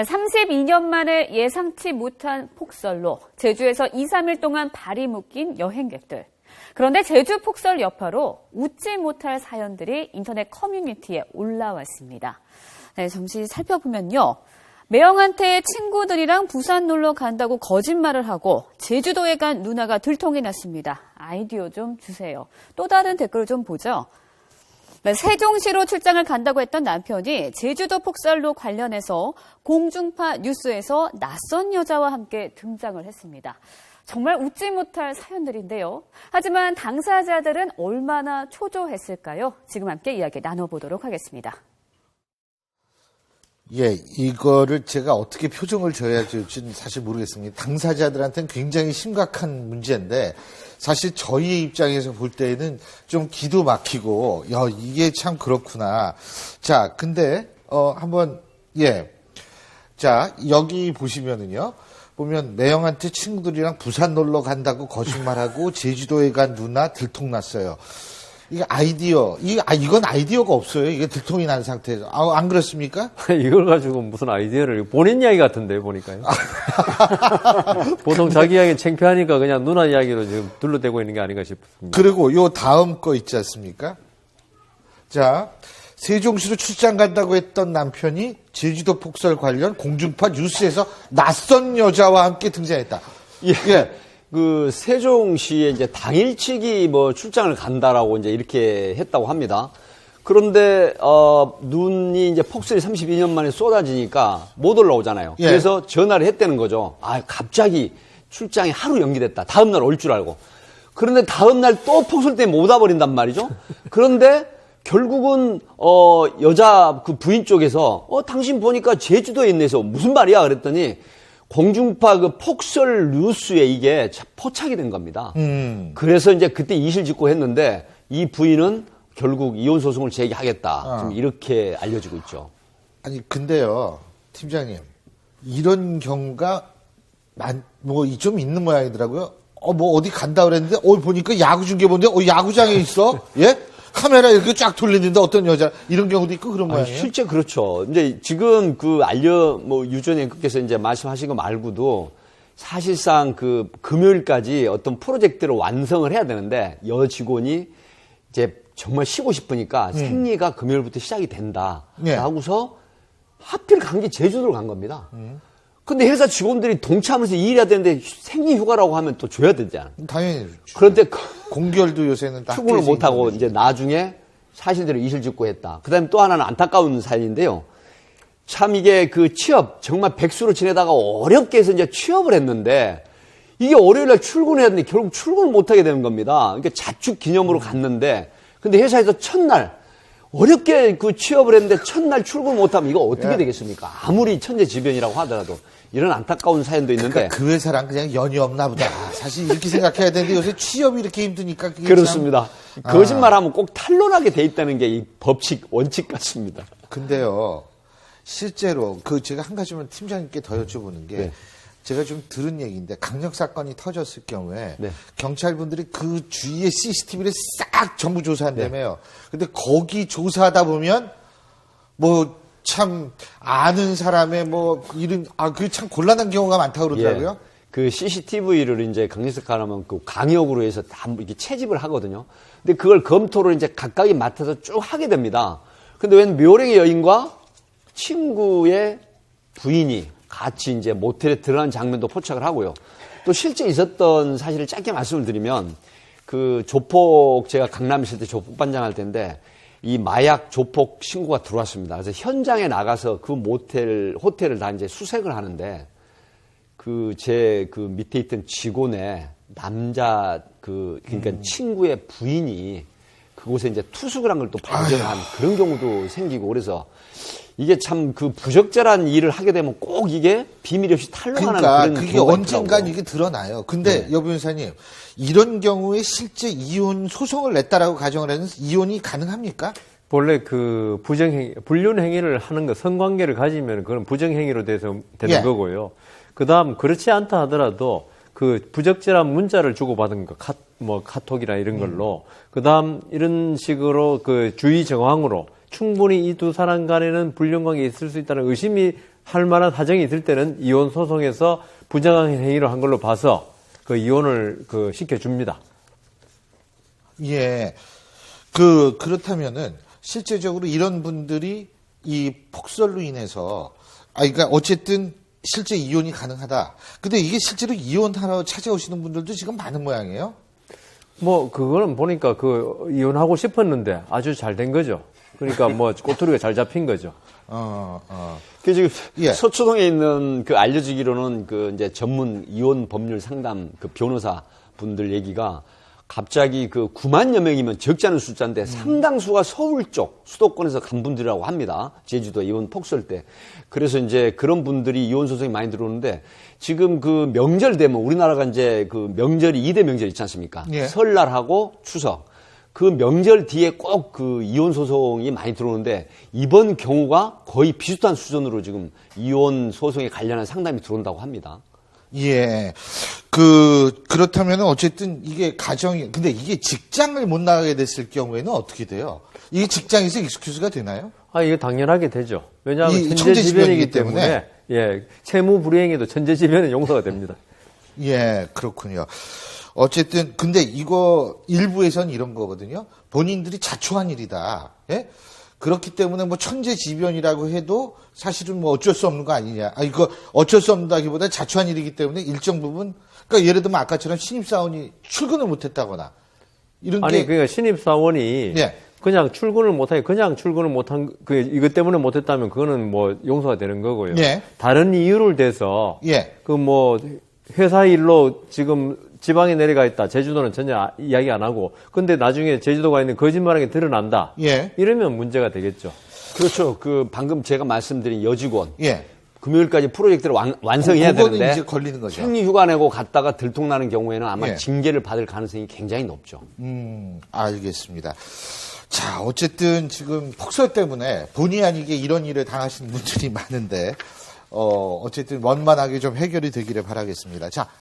32년 만에 예상치 못한 폭설로 제주에서 2, 3일 동안 발이 묶인 여행객들. 그런데 제주 폭설 여파로 웃지 못할 사연들이 인터넷 커뮤니티에 올라왔습니다. 잠시 살펴보면요. 매형한테 친구들이랑 부산 놀러 간다고 거짓말을 하고 제주도에 간 누나가 들통이 났습니다. 아이디어 좀 주세요. 또 다른 댓글을 좀 보죠. 세종시로 출장을 간다고 했던 남편이 제주도 폭설로 관련해서 공중파 뉴스에서 낯선 여자와 함께 등장을 했습니다. 정말 웃지 못할 사연들인데요. 하지만 당사자들은 얼마나 초조했을까요? 지금 함께 이야기 나눠보도록 하겠습니다. 예, 이거를 제가 어떻게 표정을 줘야 될지는 사실 모르겠습니다. 당사자들한테는 굉장히 심각한 문제인데 사실 저희의 입장에서 볼 때는 좀 기도 막히고 이게 참 그렇구나. 자, 근데 한번 자, 여기 보시면은요. 보면 매형한테 친구들이랑 부산 놀러 간다고 거짓말하고 제주도에 간 누나 들통났어요. 이게 이건 아이디어가 없어요. 이게 들통이 난 상태에서. 안 그렇습니까? 이걸 가지고 무슨 아이디어를, 본인 이야기 같은데, 보니까요. 보통 자기 이야기 창피하니까 그냥 누나 이야기로 지금 둘러대고 있는 게 아닌가 싶습니다. 그리고 요 다음 거 있지 않습니까? 자, 세종시로 출장 간다고 했던 남편이 제주도 폭설 관련 공중파 뉴스에서 낯선 여자와 함께 등장했다. 예. 그 세종시에 이제 당일치기 출장을 간다라고 이제 이렇게 했다고 합니다. 그런데 눈이 이제 폭설이 32년 만에 쏟아지니까 못 올라오잖아요. 예. 그래서 전화를 했다는 거죠. 갑자기 출장이 하루 연기됐다. 다음 날 올 줄 알고. 그런데 다음 날 또 폭설 때문에 못 와버린단 말이죠. 그런데 결국은 여자 그 부인 쪽에서 당신 보니까 제주도에 있네서 무슨 말이야 그랬더니 공중파 그 폭설 뉴스에 이게 포착이 된 겁니다. 그래서 이제 그때 이실직고 했는데 이 부인은 결국 이혼 소송을 제기하겠다. 지금 이렇게 알려지고 있죠. 아니 근데요, 팀장님, 이런 경우가 좀 있는 모양이더라고요. 어디 간다 그랬는데 보니까 야구 중계 보는데 야구장에 있어? 예? 카메라 이렇게 쫙 돌리는데 어떤 여자 이런 경우도 있고 그런 모양이에요. 실제 그렇죠. 이제 지금 유전 앵커께서 이제 말씀하신 거 말고도 사실상 그 금요일까지 어떤 프로젝트를 완성을 해야 되는데 여직원이 이제 정말 쉬고 싶으니까 생리가 금요일부터 시작이 된다. 예. 하고서 하필 간 게 제주도를 간 겁니다. 근데 회사 직원들이 동참해서 일해야 되는데 생리 휴가라고 하면 또 줘야 되잖아. 당연히. 그런데 공결도 요새는 다 출근을 못하고 이제 나중에 사실대로 이실직고 했다. 그 다음에 또 하나는 안타까운 사연인데요. 참 이게 그 취업, 정말 백수로 지내다가 어렵게 해서 이제 취업을 했는데 이게 월요일날 출근해야 되는데 결국 출근을 못하게 되는 겁니다. 그러니까 자축 기념으로 갔는데 근데 회사에서 첫날 어렵게 그 취업을 했는데 첫날 출근 못하면 이거 어떻게 되겠습니까? 아무리 천재지변이라고 하더라도 이런 안타까운 사연도 있는데 그 회사랑 그냥 연이 없나 보다. 사실 이렇게 생각해야 되는데 요새 취업이 이렇게 힘드니까 그게 그렇습니다. 거짓말하면 꼭 탄론하게 돼 있다는 게 이 법칙 원칙 같습니다. 근데요, 실제로 제가 한 가지만 팀장님께 더 여쭤보는 게 제가 좀 들은 얘기인데 강력 사건이 터졌을 경우에 경찰분들이 그 주위의 CCTV를 싹 전부 조사한다며요. 근데 거기 조사하다 보면 참 아는 사람의 이런 그게 참 곤란한 경우가 많다고 그러더라고요. 그 CCTV를 이제 강력사건하면 그 강력으로 해서 다 이렇게 채집을 하거든요. 근데 그걸 검토를 이제 각각이 맡아서 쭉 하게 됩니다. 근데 웬 묘령의 여인과 친구의 부인이 같이 이제 모텔에 들어간 장면도 포착을 하고요. 또 실제 있었던 사실을 짧게 말씀을 드리면 제가 강남에 있을 때 조폭 반장할 때인데 이 마약 조폭 신고가 들어왔습니다. 그래서 현장에 나가서 그 호텔을 다 이제 수색을 하는데 제 밑에 있던 직원의 남자 그러니까 친구의 부인이 그곳에 이제 투숙을 한 걸 또 발견한 그런 경우도 생기고 그래서 이게 참 부적절한 일을 하게 되면 꼭 이게 비밀 없이 탄로하는 그런 그게 언젠간 이게 드러나요. 근데 여 변호사님, 이런 경우에 실제 이혼 소송을 냈다라고 가정을 하면 이혼이 가능합니까? 본래 불륜행위를 하는 거, 성관계를 가지면 그건 부정행위로 되는 거고요. 그 다음, 그렇지 않다 하더라도 부적절한 문자를 주고받은 거, 카톡이나 이런 걸로, 그 다음, 이런 식으로 주의 정황으로 충분히 이 두 사람 간에는 불륜관계가 있을 수 있다는 의심이 할 만한 사정이 있을 때는 이혼 소송에서 부정한 행위를 한 걸로 봐서 그 이혼을 시켜줍니다. 예. 그렇다면은 실제적으로 이런 분들이 이 폭설로 인해서 그러니까 어쨌든 실제 이혼이 가능하다. 근데 이게 실제로 이혼하러 찾아오시는 분들도 지금 많은 모양이에요. 뭐 그거는 보니까 이혼하고 싶었는데 아주 잘 된 거죠. 그러니까 뭐 꼬투리가 잘 잡힌 거죠. 그 지금 예. 서초동에 있는 알려지기로는 이제 전문 이혼 법률 상담 변호사 분들 얘기가 갑자기 9만여 명이면 적지 않은 숫자인데 상당수가 서울 쪽 수도권에서 간 분들이라고 합니다. 제주도 이혼 폭설 때. 그래서 이제 그런 분들이 이혼 소송이 많이 들어오는데 지금 명절 되면 우리나라가 이제 명절이 2대 명절 있지 않습니까? 예. 설날하고 추석. 그 명절 뒤에 꼭 이혼 소송이 많이 들어오는데 이번 경우가 거의 비슷한 수준으로 지금 이혼 소송에 관련한 상담이 들어온다고 합니다. 예. 그렇다면 어쨌든 이게 근데 이게 직장을 못 나가게 됐을 경우에는 어떻게 돼요? 이게 직장에서 익스큐즈가 되나요? 이게 당연하게 되죠. 왜냐하면 이 천재지변이기 때문에 채무 불이행에도 천재지변은 용서가 됩니다. 예, 그렇군요. 어쨌든 근데 이거 일부에서는 이런 거거든요. 본인들이 자초한 일이다. 예? 그렇기 때문에 뭐 천재지변이라고 해도 사실은 뭐 어쩔 수 없는 거 아니냐. 이거 어쩔 수 없다기보다 자초한 일이기 때문에 일정 부분, 그러니까 예를 들면 아까처럼 신입사원이 출근을 못했다거나 이런 게 그러니까 신입사원이 예. 그냥 출근을 못하게 그냥 출근을 못한 이것 때문에 못했다면 그거는 뭐 용서가 되는 거고요. 예. 다른 이유를 대서 예. 회사 일로 지금 지방에 내려가 있다. 제주도는 전혀 이야기 안 하고. 근데 나중에 제주도가 있는 거짓말하게 드러난다. 예. 이러면 문제가 되겠죠. 그렇죠. 방금 제가 말씀드린 여직원. 예. 금요일까지 프로젝트를 완성해야 그거는 되는데 이제 걸리는 거죠. 생리휴가 내고 갔다가 들통나는 경우에는 아마 예. 징계를 받을 가능성이 굉장히 높죠. 알겠습니다. 자, 어쨌든 지금 폭설 때문에 본의 아니게 이런 일을 당하시는 분들이 많은데, 어쨌든 원만하게 좀 해결이 되기를 바라겠습니다. 자,